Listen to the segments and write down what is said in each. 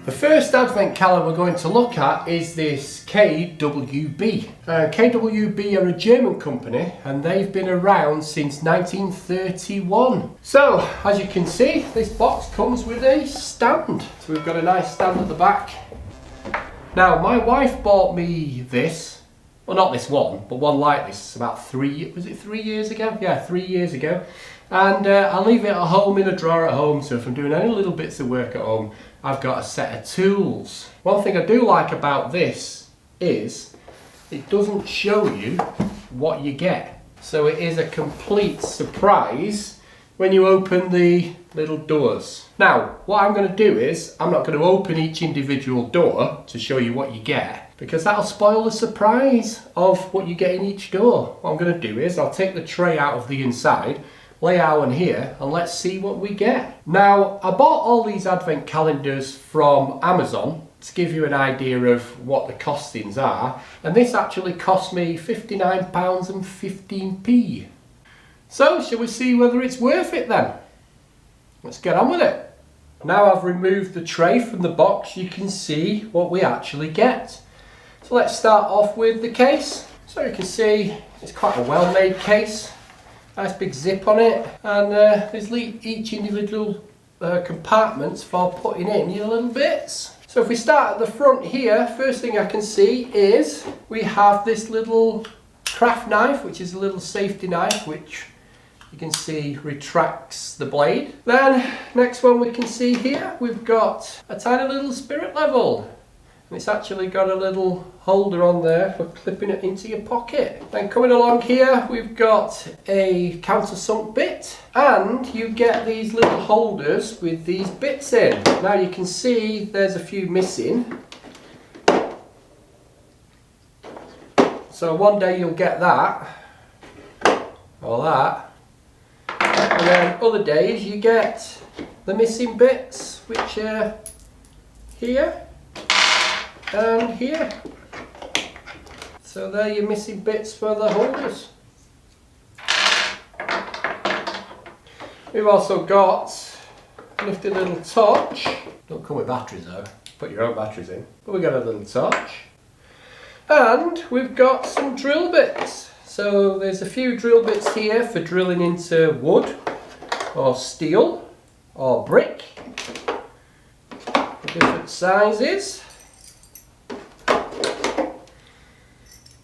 The first advent calendar we're going to look at is this KWB. KWB are a German company and they've been around since 1931. So, as you can see, this box comes with a stand. So we've got a nice stand at the back. Now, my wife bought me this, well not this one, but one like this about 3 years ago? Yeah, 3 years ago. And I leave it at home in a drawer at home, so if I'm doing any little bits of work at home, I've got a set of tools. One thing I do like about this is it doesn't show you what you get. So it is a complete surprise when you open the little doors. Now, what I'm going to do is, I'm not going to open each individual door to show you what you get, because that'll spoil the surprise of what you get in each door. What I'm going to do is, I'll take the tray out of the inside, lay out on here, and let's see what we get. Now, I bought all these advent calendars from Amazon to give you an idea of what the costings are, and this actually cost me £59.15. So, shall we see whether it's worth it then? Let's get on with it. Now I've removed the tray from the box, you can see what we actually get. So let's start off with the case. So you can see it's quite a well-made case. Nice big zip on it, and there's each individual compartments for putting in your little bits. So if we start at the front here, first thing I can see is we have this little craft knife, which is a little safety knife, which you can see retracts the blade. Then next one we can see here, we've got a tiny little spirit level. And it's actually got a little holder on there for clipping it into your pocket. Then coming along here, we've got a countersunk bit, and you get these little holders with these bits in. Now you can see there's a few missing. So one day you'll get that, or that, and then other days you get the missing bits, which are here and here. So there are your missing bits for the holders. We've also got a nifty little torch. Don't come with batteries though, put your own batteries in. But we've got a little torch. And we've got some drill bits. So there's a few drill bits here for drilling into wood or steel or brick. Different sizes.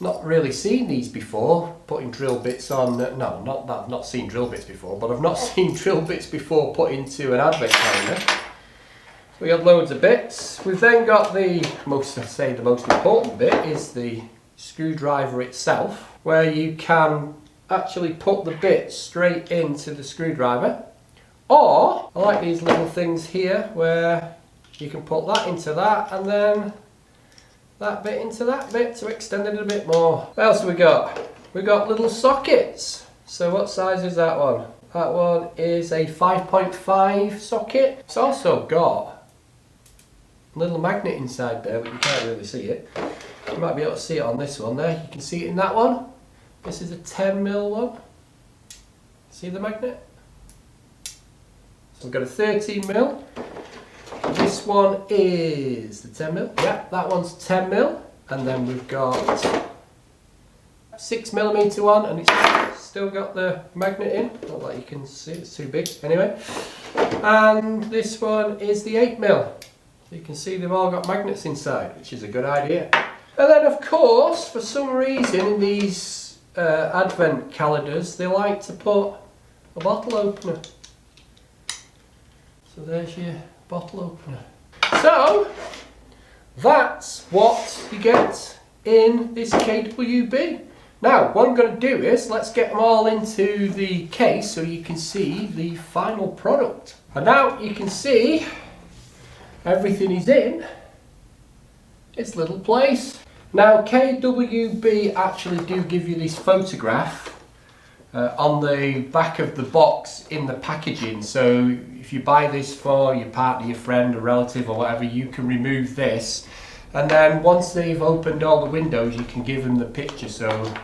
Not really seen these before, putting drill bits on, no, not that I've not seen drill bits before, but I've not seen drill bits before put into an advent calendar. So we got loads of bits. We've then got the most important bit is the screwdriver itself, where you can actually put the bit straight into the screwdriver. Or, I like these little things here, where you can put that into that, and then that bit into that bit to extend it a bit more. What else have we got? We've got little sockets. So what size is that one? That one is a 5.5 socket. It's also got a little magnet inside there, but you can't really see it. You might be able to see it on this one there. You can see it in that one. This is a 10mm one. See the magnet? So we've got a 13mm. This one is the 10mm, yeah, that one's 10mm, and then we've got 6mm one, and it's still got the magnet in, not that you can see, it's too big, anyway. And this one is the 8mm, you can see they've all got magnets inside, which is a good idea. And then of course, for some reason in these advent calendars, they like to put a bottle opener. So there's your bottle opener. So that's what you get in this KWB. Now what I'm going to do is let's get them all into the case so you can see the final product. And now you can see everything is in its little place. Now KWB actually do give you this photograph on the back of the box in the packaging, so if you buy this for your partner, your friend, a relative or whatever, you can remove this, and then once they've opened all the windows you can give them the picture so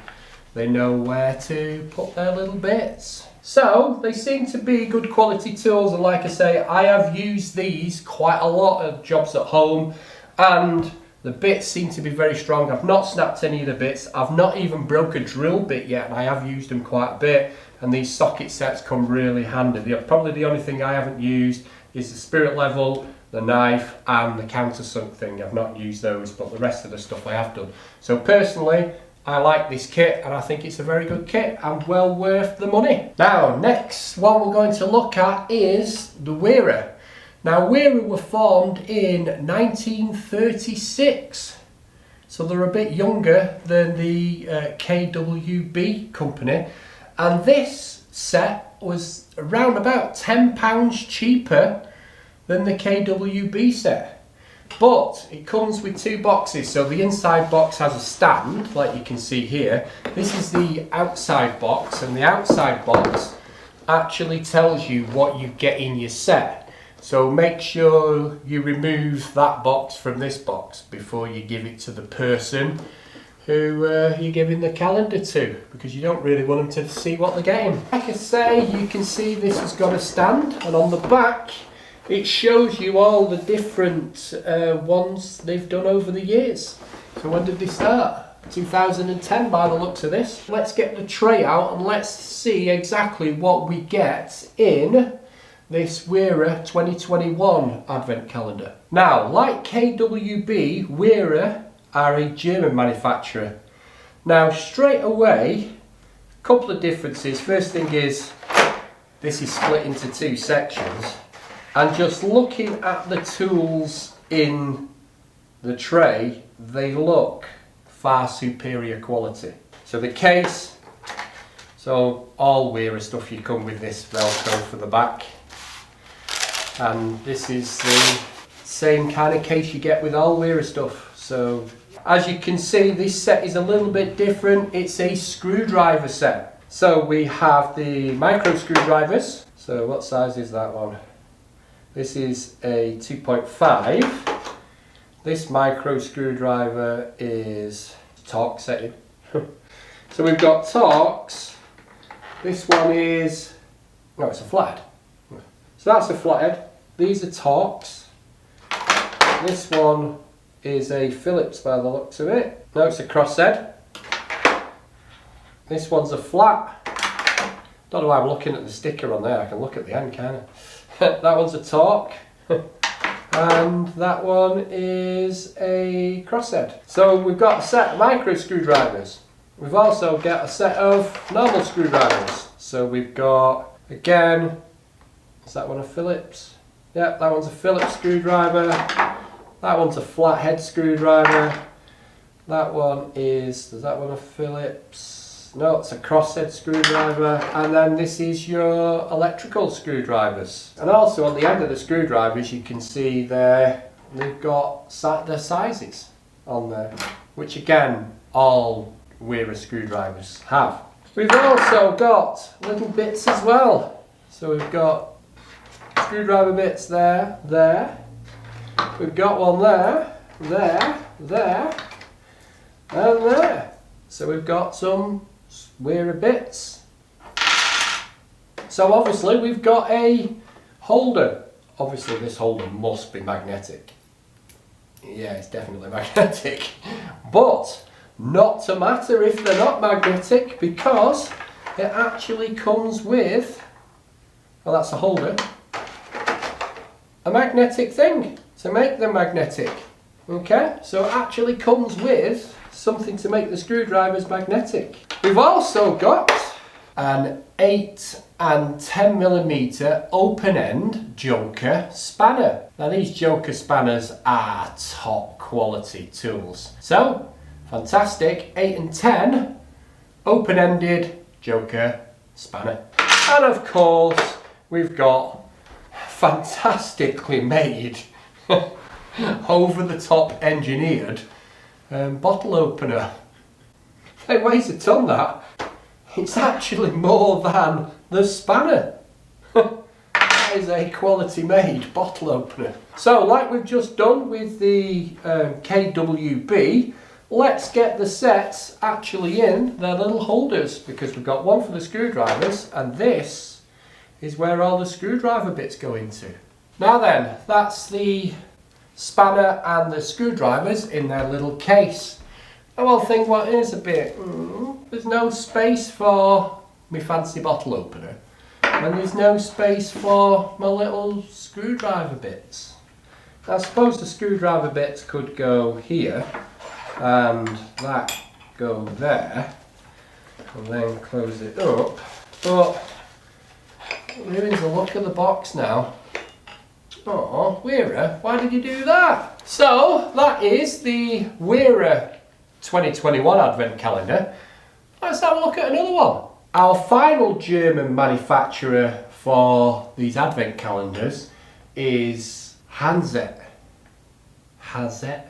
they know where to put their little bits. So they seem to be good quality tools, and like I say, I have used these quite a lot of jobs at home, and the bits seem to be very strong. I've not snapped any of the bits. I've not even broke a drill bit yet, and I have used them quite a bit, and these socket sets come really handy. Probably the only thing I haven't used is the spirit level, the knife, and the countersunk thing. I've not used those, but the rest of the stuff I have done. So personally, I like this kit, and I think it's a very good kit and well worth the money. Now, next one we're going to look at is the Wera. Now, Wera were formed in 1936, so they're a bit younger than the KWB company, and this set was around about £10 cheaper than the KWB set. But it comes with two boxes, so the inside box has a stand, like you can see here. This is the outside box, and the outside box actually tells you what you get in your set. So make sure you remove that box from this box before you give it to the person who you're giving the calendar to, because you don't really want them to see what they're getting. Like I say, you can see this has got a stand, and on the back it shows you all the different ones they've done over the years. So when did they start? 2010 by the looks of this. Let's get the tray out and let's see exactly what we get in this Wera 2021 advent calendar. Now, like KWB, Wera are a German manufacturer. Now, straight away, a couple of differences. First thing is, this is split into two sections. And just looking at the tools in the tray, they look far superior quality. So the case, so all Wera stuff, you come with this Velcro for the back. And this is the same kind of case you get with all Wera stuff. So as you can see, this set is a little bit different. It's a screwdriver set. So we have the micro screwdrivers. So what size is that one? This is a 2.5. This micro screwdriver is Torx setting. So we've got Torx. This one is, no, it's a flathead. So that's a flathead. These are Torx. This one is a Phillips by the looks of it. No, it's a crosshead. This one's a flat. Don't know why I'm looking at the sticker on there. I can look at the end, can't I? That one's a Torx. And that one is a crosshead. So we've got a set of micro screwdrivers. We've also got a set of normal screwdrivers. So we've got, again, is that one a Phillips? Yep, that one's a Phillips screwdriver. That one's a flathead screwdriver. That one is that one a Phillips? No, it's a crosshead screwdriver. And then this is your electrical screwdrivers. And also on the end of the screwdrivers, you can see there, they've got their sizes on there, which again, all Wera screwdrivers have. We've also got little bits as well. So we've got screwdriver bits there, there. We've got one there, there, there, and there. So we've got some Wera bits. So obviously we've got a holder. Obviously this holder must be magnetic. Yeah, it's definitely magnetic. But not to matter if they're not magnetic, because it actually comes with, well, that's a holder, a magnetic thing to make them magnetic. Okay, so it actually comes with something to make the screwdrivers magnetic. We've also got an 8 and 10 millimeter open end Joker spanner. Now these Joker spanners are top quality tools. So, fantastic 8 and 10 open-ended Joker spanner. And of course, we've got fantastically made, over-the-top engineered bottle opener. It weighs a ton, that. It's actually more than the spanner. That is a quality made bottle opener. So like we've just done with the KWB, let's get the sets actually in their little holders, because we've got one for the screwdrivers and this is where all the screwdriver bits go into. Now then, that's the spanner and the screwdrivers in their little case. I will think what is a bit, there's no space for my fancy bottle opener and there's no space for my little screwdriver bits. I suppose the screwdriver bits could go here and that go there and then close it up, but ruins the look of the box now. Oh, Wera, why did you do that? So that is the Wera 2021 advent calendar. Let's have a look at another one. Our final German manufacturer for these advent calendars is Hazet. Hazet?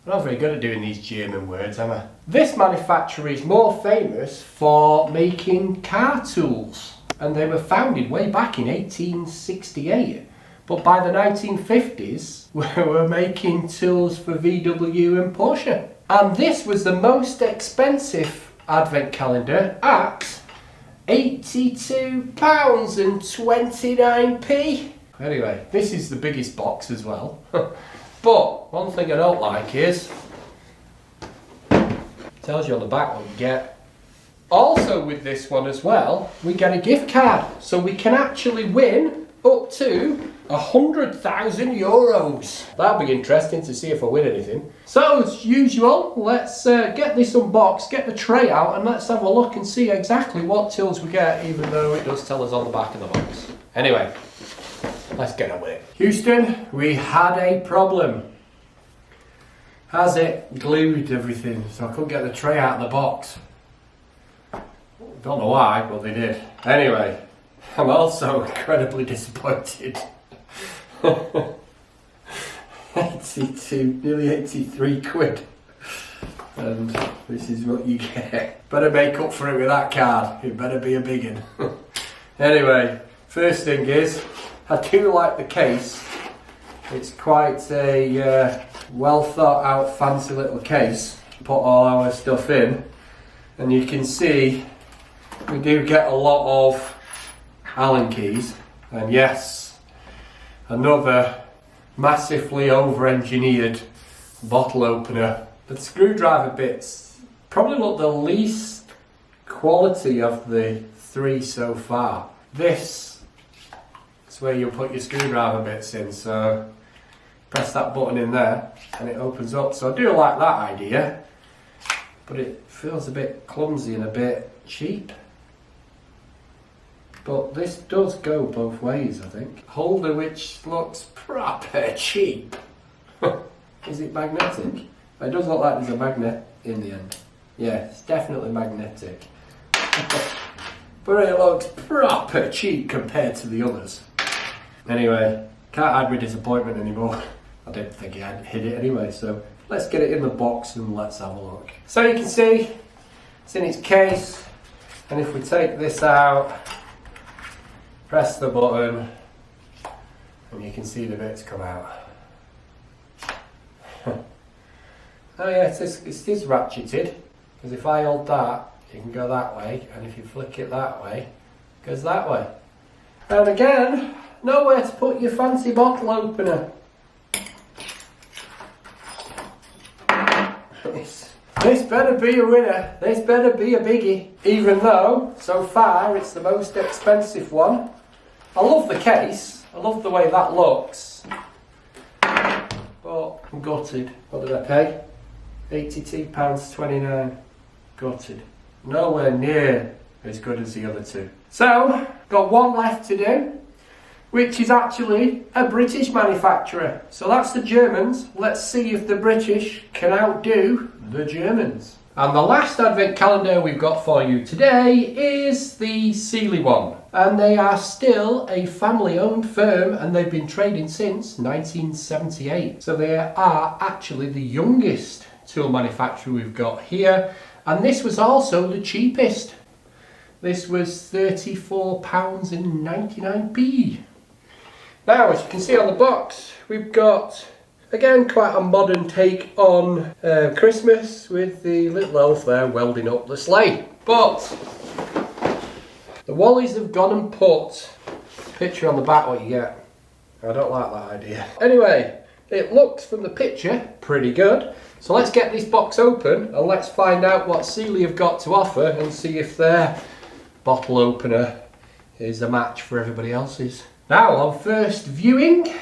I'm not very good at doing these German words, am I? This manufacturer is more famous for making car tools, and they were founded way back in 1868. But by the 1950s, we were making tools for VW and Porsche. And this was the most expensive advent calendar at £82.29p. Anyway, this is the biggest box as well. But one thing I don't like is, it tells you on the back what you get. Also with this one as well, we get a gift card. So we can actually win up to €100,000. That'll be interesting to see if I win anything. So as usual, let's get this unboxed, get the tray out, and let's have a look and see exactly what tools we get, even though it does tell us on the back of the box. Anyway, let's get on with it. Houston, we had a problem. Hazet glued everything, so I couldn't get the tray out of the box. Don't know why, but they did. Anyway, I'm also incredibly disappointed. 82, nearly 83 quid. And this is what you get. Better make up for it with that card. It better be a big one. Anyway, first thing is, I do like the case. It's quite a well thought out, fancy little case to put all our stuff in. And you can see we do get a lot of Allen keys. And yes, another massively over-engineered bottle opener. The screwdriver bits probably look the least quality of the three so far. This is where you'll put your screwdriver bits in, so press that button in there and it opens up. So I do like that idea, but it feels a bit clumsy and a bit cheap. But this does go both ways, I think. Holder which looks proper cheap. Is it magnetic? It does look like there's a magnet in the end. Yeah, it's definitely magnetic. But it looks proper cheap compared to the others. Anyway, can't hide my disappointment anymore. I didn't think I'd hit it anyway, so let's get it in the box and let's have a look. So you can see, it's in its case, and if we take this out, press the button, and you can see the bits come out. Oh yeah, it is ratcheted, because if I hold that, you can go that way, and if you flick it that way, it goes that way. And again, nowhere to put your fancy bottle opener. This better be a winner, this better be a biggie, even though, so far, it's the most expensive one. I love the case, I love the way that looks, but I'm gutted. What did I pay? £82.29. Gutted. Nowhere near as good as the other two. So, got one left to do, which is actually a British manufacturer. So that's the Germans. Let's see if the British can outdo the Germans. And the last advent calendar we've got for you today is the Sealey one. And they are still a family-owned firm, and they've been trading since 1978. So they are actually the youngest tool manufacturer we've got here. And this was also the cheapest. This was £34.99p. Now, as you can see on the box, we've got Again, quite a modern take on Christmas with the little elf there welding up the sleigh. But the Wallies have gone and put a picture on the back what you get. I don't like that idea. Anyway, it looks from the picture pretty good. So let's get this box open and let's find out what Sealey have got to offer and see if their bottle opener is a match for everybody else's. Now, on first viewing,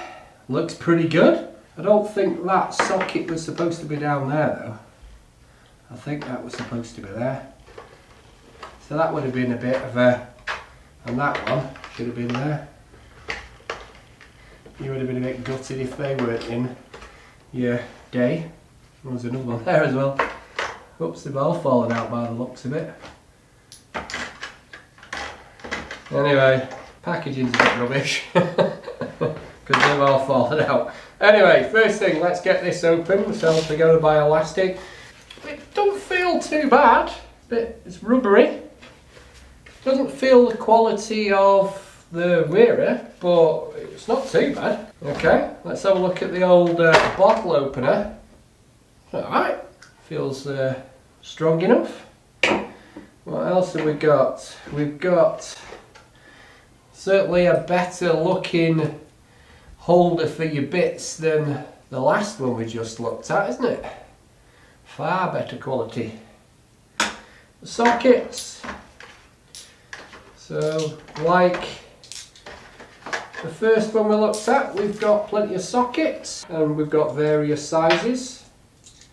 looks pretty good. I don't think that socket was supposed to be down there though. I think that was supposed to be there. So that would have been a bit of a, and that one should have been there. You would have been a bit gutted if they weren't in your day. There was another one there as well. Oops, they've all fallen out by the looks of it. Anyway, packaging's a bit rubbish. Because they've all fallen out. Anyway, first thing, let's get this open. So we're going to buy elastic. It don't feel too bad. It's rubbery. Doesn't feel the quality of the Wera, but it's not too bad. Okay, let's have a look at the old bottle opener. Alright, feels strong enough. What else have we got? We've got certainly a better looking holder for your bits than the last one we just looked at, isn't it? Far better quality. The sockets. So, like the first one we looked at, we've got plenty of sockets and we've got various sizes.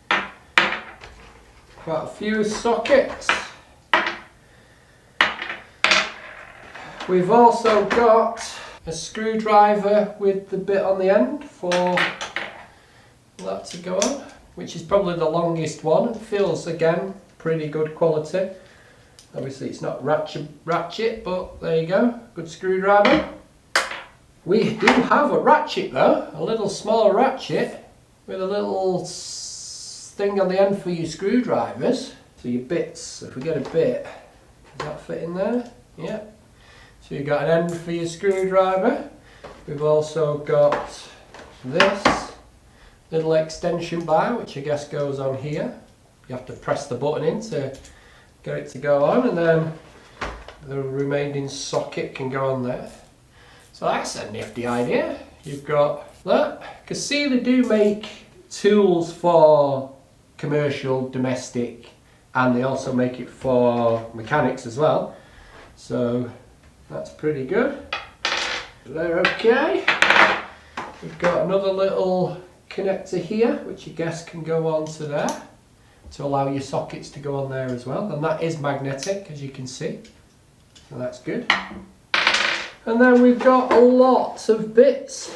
Quite a few sockets. We've also got a screwdriver with the bit on the end for that to go on, which is probably the longest one. It feels, again, pretty good quality. Obviously it's not ratchet, but there you go, good screwdriver. We do have a ratchet though, a little small ratchet with a little thing on the end for your screwdrivers. So your bits, if we get a bit, does that fit in there? Yeah. So you've got an end for your screwdriver. We've also got this little extension bar, which I guess goes on here. You have to press the button in to get it to go on, and then the remaining socket can go on there. So that's a nifty idea. You've got that. Because Sealey do make tools for commercial, domestic, and they also make it for mechanics as well. So that's pretty good. They're okay. We've got another little connector here, which I guess can go on to there to allow your sockets to go on there as well. And that is magnetic, as you can see. So that's good. And then we've got a lot of bits.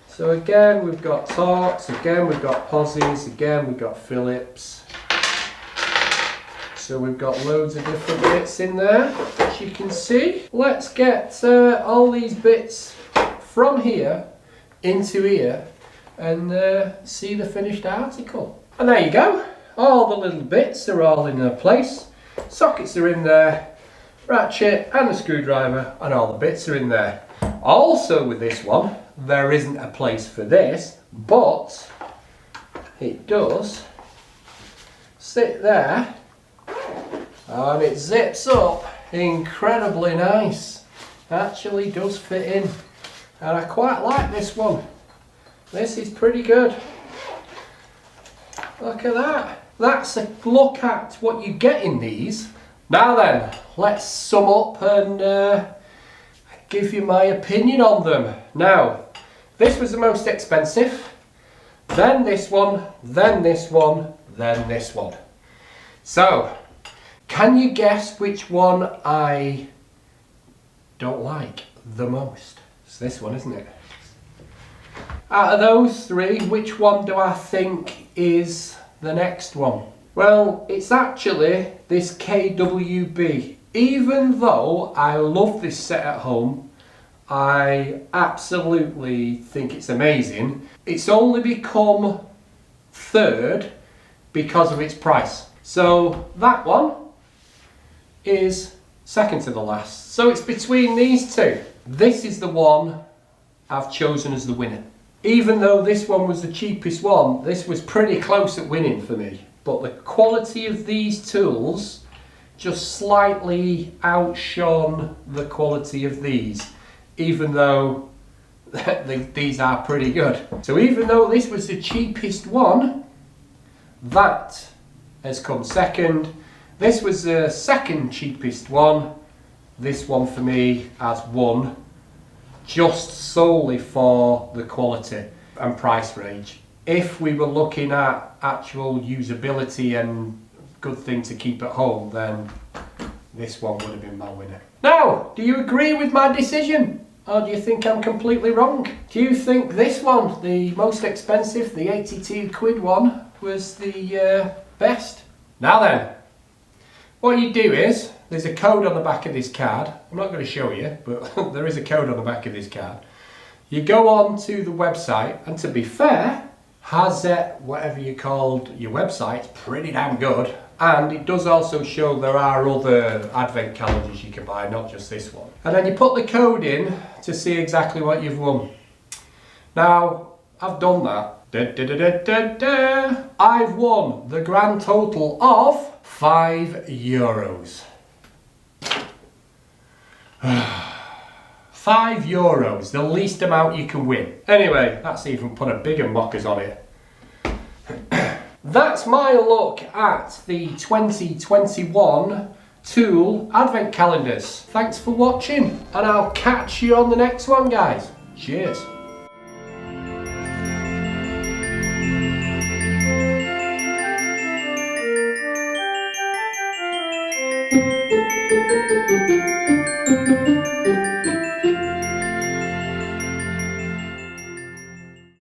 So again, we've got Torx, again we've got Posies, again we've got Phillips. So we've got loads of different bits in there, as you can see. Let's get all these bits from here into here and see the finished article. And there you go. All the little bits are all in their place. Sockets are in there, ratchet and a screwdriver, and all the bits are in there. Also with this one, there isn't a place for this, but it does sit there and it zips up incredibly nice. Actually does fit in, and I quite like this one. This is pretty good. Look at that. That's a look at what you get in these. Now then, let's sum up and give you my opinion on them. Now, this was the most expensive, then this one, then this one, then this one. So, can you guess which one I don't like the most? It's this one, isn't it? Out of those three, which one do I think is the next one? Well, it's actually this KWB. Even though I love this set at home, I absolutely think it's amazing. It's only become third because of its price. So that one is second to the last. So it's between these two. This is the one I've chosen as the winner. Even though this one was the cheapest one, this was pretty close at winning for me. But the quality of these tools just slightly outshone the quality of these, even though these are pretty good. So even though this was the cheapest one, that has come second. This was the second cheapest one. This one for me has won, just solely for the quality and price range. If we were looking at actual usability and good thing to keep at home, then this one would have been my winner. Now, do you agree with my decision? Or do you think I'm completely wrong? Do you think this one, the most expensive, the 82 quid one, was the best? Now then, what you do is, there's a code on the back of this card. I'm not going to show you, but there is a code on the back of this card. You go on to the website, and to be fair, Hazet, whatever you called your website, pretty damn good. And it does also show there are other advent calendars you can buy, not just this one. And then you put the code in to see exactly what you've won. Now, I've done that. I've won the grand total of €5. €5, the least amount you can win. Anyway, that's even put a bigger mockers on it. That's my look at the 2021 Tool Advent Calendars. Thanks for watching, and I'll catch you on the next one, guys. Cheers.